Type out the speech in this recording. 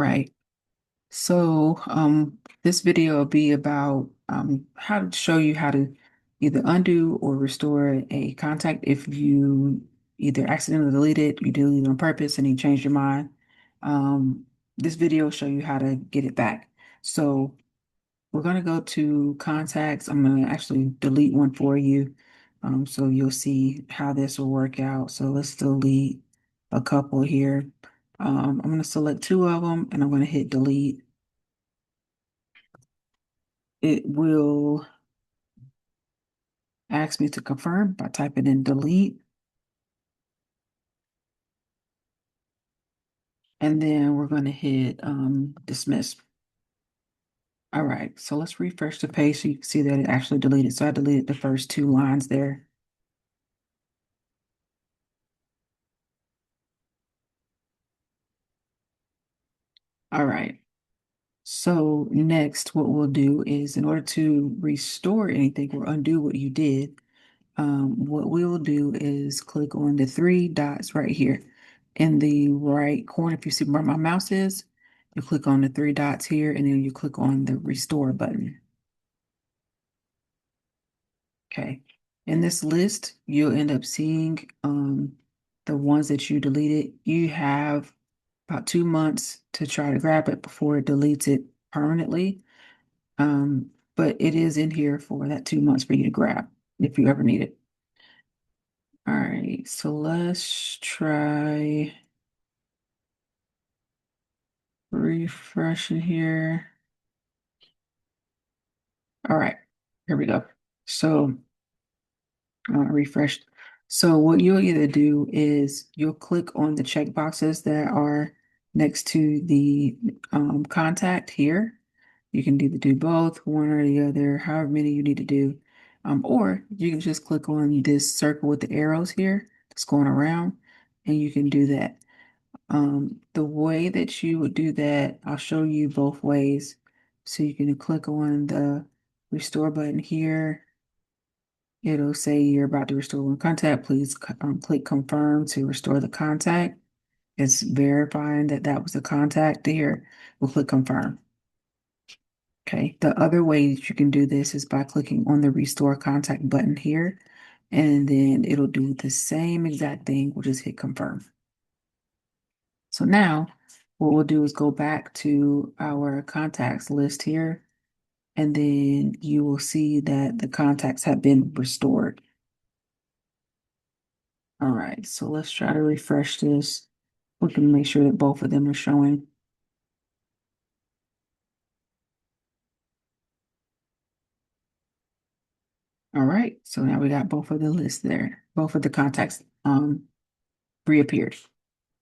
Right. So, this video will be about how to show you how to either undo or restore a contact if you either accidentally delete it, you delete it on purpose, and you change your mind. Um, this video will show you how to get it back. So, we're going to go to contacts. I'm going to actually delete one for you, so you'll see how this will work out. So, let's delete a couple here. I'm going to select two of them, and I'm going to hit delete. It will ask me to confirm by typing in delete, and then we're going to hit dismiss. All right, so let's refresh the page so you can see that it actually deleted. So I deleted the first two lines there. All right, so next what we'll do is in order to restore anything or undo what you did, what we'll do is click on the three dots right here in the right corner. If you see where my mouse is, you click on the three dots here and then you click on the restore button. Okay. In this list, you'll end up seeing the ones that you deleted. You have about 2 months to try to grab it before it deletes it permanently. But it is in here for that 2 months for you to grab if you ever need it. All right, so let's try refreshing here. All right, here we go. So refreshed. So what you'll either do is you'll click on the check boxes that are next to the contact here. You can either do both, one or the other, however many you need to do. Or you can just click on this circle with the arrows here that's going around, and you can do that. The way that you would do that, I'll show you both ways. So you can click on the restore button here. It'll say you're about to restore one contact. Please click confirm to restore the contact. It's verifying that that was the contact there. We'll click confirm. Okay. The other way that you can do this is by clicking on the restore contact button here, and then it'll do the same exact thing. We'll just hit confirm. So now what we'll do is go back to our contacts list here, and then you will see that the contacts have been restored. All right, so let's try to refresh this. We can make sure that both of them are showing. All right, so now we got both of the lists there. Both of the contacts reappeared.